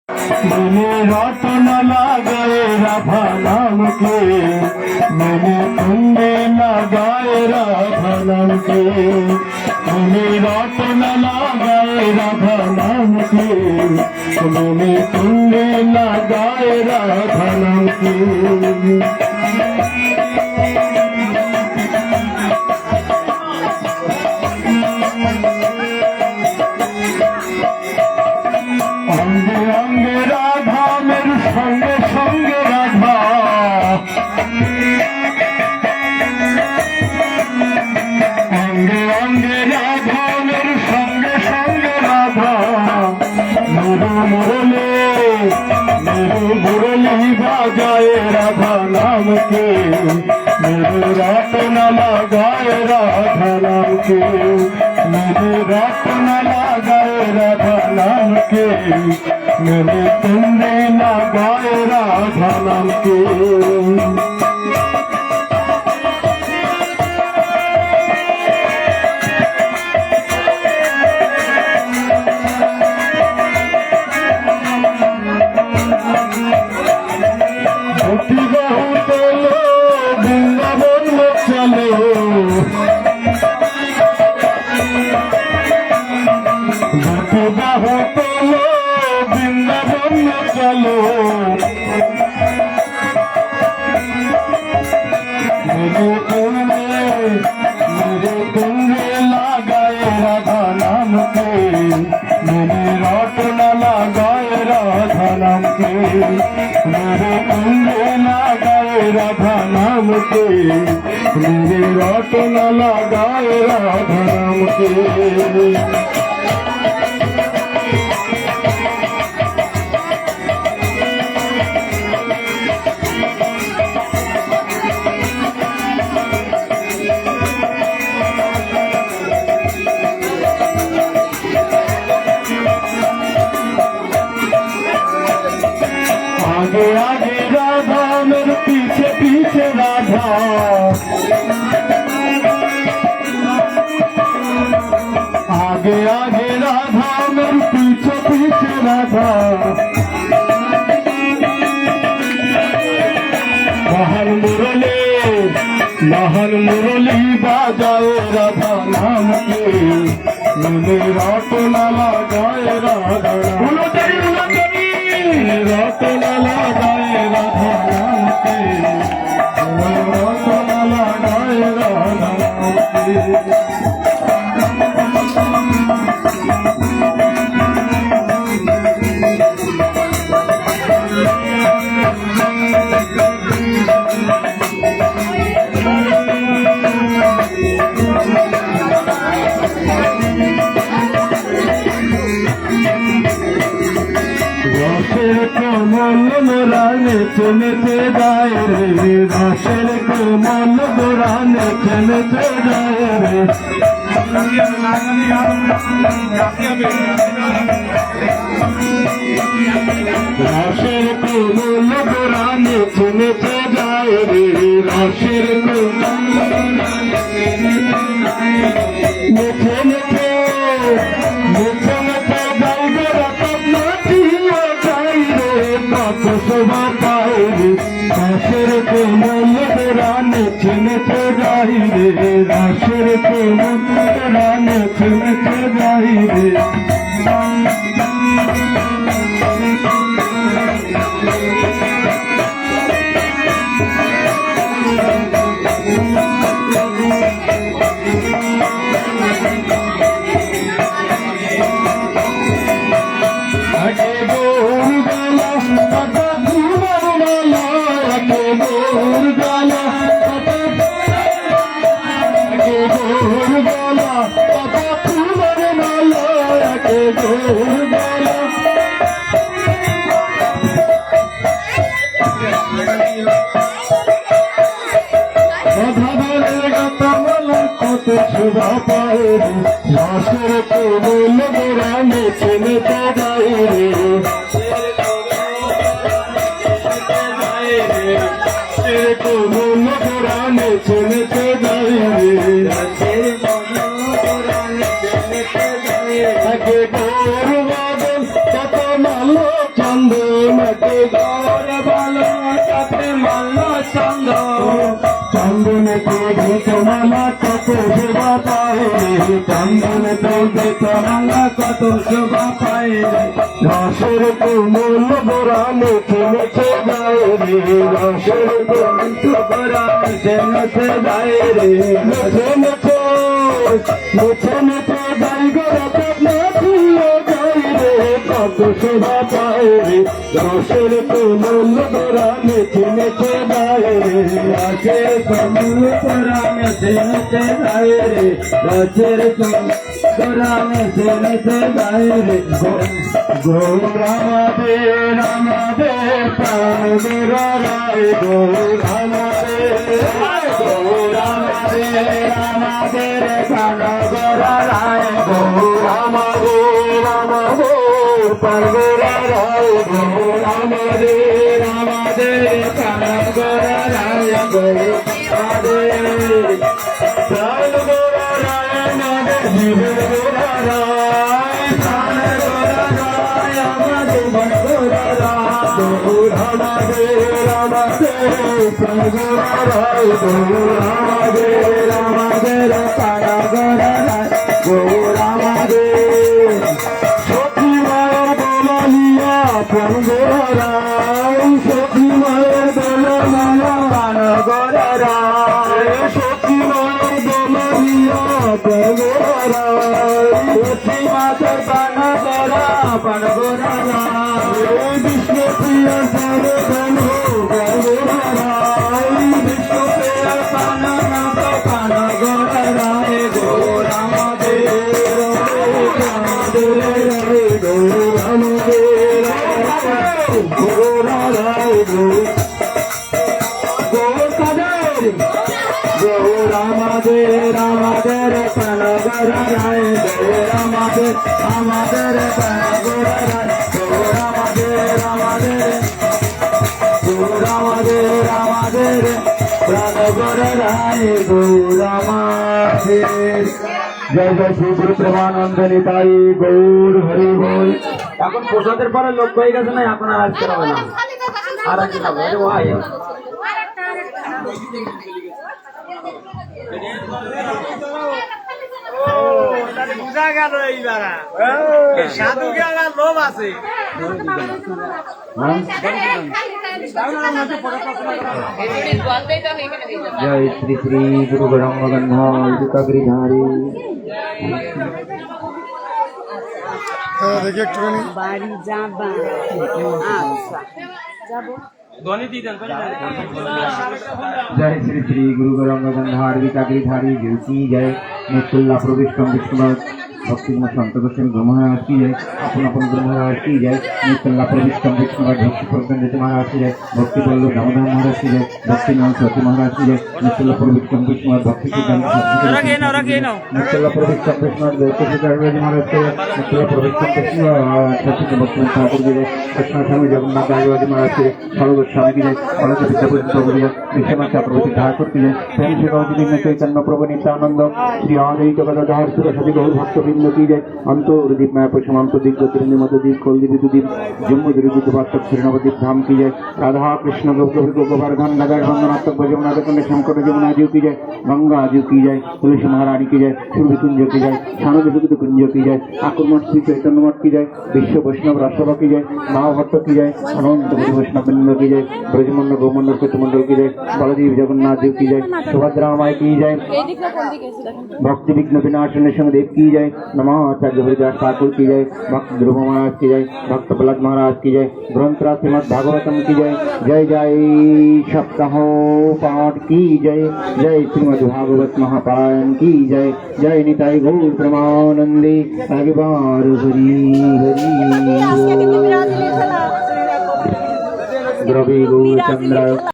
मैंने रटन लगाए राधा नाम के, मैंने कुंडे लगाए राधा नाम के, मैंने रटन लगाए राधा नाम के, मैंने कुंडे लगाए राधा नाम के। अंगे अंगे राधा मेरे संगे संगे राधा, अंगे अंगे राधा मेरे संगे संगे राधा, मेरे मुरली बाजाए राधा नाम के, मेरे रटन लगाए राधा नाम के, मेरे रटन लगाए राधा नाम के, मेरे कुंडे लगाए राधा नाम के। बहुत लो वृंदावन में चलो, बहुत लो वृंदावन में चलो, मेरे कुंडे लगाए राधा नाम के, मेरे रटन लगाए राधा नाम के, मेरे कुंडे लगाए राधा नाम के, मेरे रटन लगाए राधा नाम के। आगे आगे राधा मेरे पीछे पीछे राधा, आगे आगे राधा मेरे पीछे पीछे राधा, महल मुरली बाजाए राधा नाम के, मैंने रटन लगाए राधा नाम के, रटन लगाए राधा नाम के, रटन लगाए राधा नाम के। रसेर कोमल मोरा नेचे नेचे जाए रे, रसेर कोमल मोरा नेचे नेचे जाए रे, रसेर कोमल मोरा नेचे नेचे जाए रे, रसेर कोमल नेचे नेचे नेचे नेचे जाए रतन शोभा पाए रे, रसेर कोमल मोरा नेचे नेचे जाई रे, रसेर कोमल मोरा नेचे नेचे जाई रे। शोभा पाए रे, रसेर कोमल मोरा नेचे नेचे जाए रे, रसेर कोमल मोरा नेचे नेचे जाए रे। চন্দন চলতে চলা কত শোভা পায় রে রসের কোমল গোরা মুখে মুখে যায় রে রসের কোমল গোরা মুখে মুখে যায় রে মুখে মুখে মুখে মুখে যাই গোরা নাচিয়ে যায় রে কত শোভা পায় রে রসের কোমল গোরা মুখে মুখে যায় রে রসের কোমল গোরা মুখে মুখে যায় রে রসের গোরা মুখে মুখে যায় রে গৌরামাদের আমাদের প্রাণ রায় গৌরামাদের আমাদের প্রাণ রায় গৌরামাদের আমাদের প্রাণ রায় গৌরামাদের আমাদের প্রাণ রায় গৌরামাদের প্রাণ রায় আমাদের জীবন রায় প্রাণ রায় আমাদের গৌরামাদের আমাদের প্রাণ রায় গৌরামাদের আমাদের প্রাণ রায় গৌরামাদের সখী মায়ের দোলালিয়া প্রাণ রায় সখী মায়ের দোলালিয়া প্রাণ রায় সখী মায়ের দোলালিয়া প্রাণ রায় সখী মায়ের প্রাণ রায় বিষ্ণু প্রিয় সরে ধন রায় বিষ্ণু প্রিয় প্রাণ রায় গৌরামাদের গৌরামাদের আমাদের প্রাণ রায় গৌরামাদের আমাদের প্রাণ রায় গৌরামাদের আমাদের গৌরামাদের আমাদের প্রাণ রায় গৌরামাদের জয় জয় শ্রী গুরু প্রেমানন্দ নিতাই গৌর হরি বল। এখন প্রসাদের পরে লোক হয়ে গেছে না, এখন আর আসতে হবে না, আর আসতে হবে ভাই। বুঝা গেল এইবার সাধু গেলার লোভ আছে। জয় শ্রী শ্রী গুরু গঙ্গাধারী বাড়ি যাবা আচ্ছা যাবো। जय श्री श्री गुरु गंगाधार विकाग्रीधारी ज्योति जय नित्युल्ला प्रवेश विष्णुनाथ भक्ति संत गोस्वामी ब्रह्म महाराज की जय अपन अपन ब्रह्म महाराज की जय नित्युल्ला प्रवेश विष्णुनाथ भक्ति प्रसन्न महाराज की जय भक्ति बल्लभ दामोदर महाराज की जय भक्ति नाम सती महाराज की जय नित्युल्ला प्रवेश विष्णुनाथ भक्ति सिद्धांत नित्युल्ला प्रवेश विष्णुनाथ गौतम महाराज की जय नित्युल्ला प्रवेश विष्णुनाथ भक्ति ठाकुर की जय कृष्ण स्वामी जगन्नाथ दास महाराज की जय स्वामी की जय अलग प्रभु की जय विश्वनाथ प्रभु ठाकुर की जय प्रेम से गौरी चैतन्य प्रभु नित्यानंद श्री आदि जगदाधार सुरसति गौर भक्तवृंद की जय अंतर्दीप मैं पशुमांत दीप ज्योतिर्नि मधुदीप कुलदीप विदुदीप जम्मू दुर्गुद वास्तव श्रीनवदीप धाम की जय राधा कृष्ण गोवर्धन नगर गंगनाथक भजमनाथ कंड शंकर जमुना जी की जय गंगा जी की जय तुलसी महारानी की जय सुरभि कुंज की जय शानद कुंज की जय आक्रमण श्री चैतन्य मठ की जय विश्व वैष्णव राष्ट्रभा की जय महाभट्ट की जय अनंत वैष्णव वृंद की जय ब्रजमंडल गोमंडल कुतमंडल की जय बलदेव जगन्नाथ देव की जय सुभद्रा माई की जय भक्ति विघ्न विनाशन देव की जय नमाचार्य हरिदास ठाकुर की जय भक्त ध्रुव महाराज की जय भक्त प्रहलाद महाराज की जय ग्रंथराज श्रीमद भागवतम की जय जय जय सप्ताह पाठ की जय जय श्रीमद भागवत महापारायण की जय जय निताई गौर प्रेमानंदे आगे बार हरि हरि द्रवी गौर चंद्र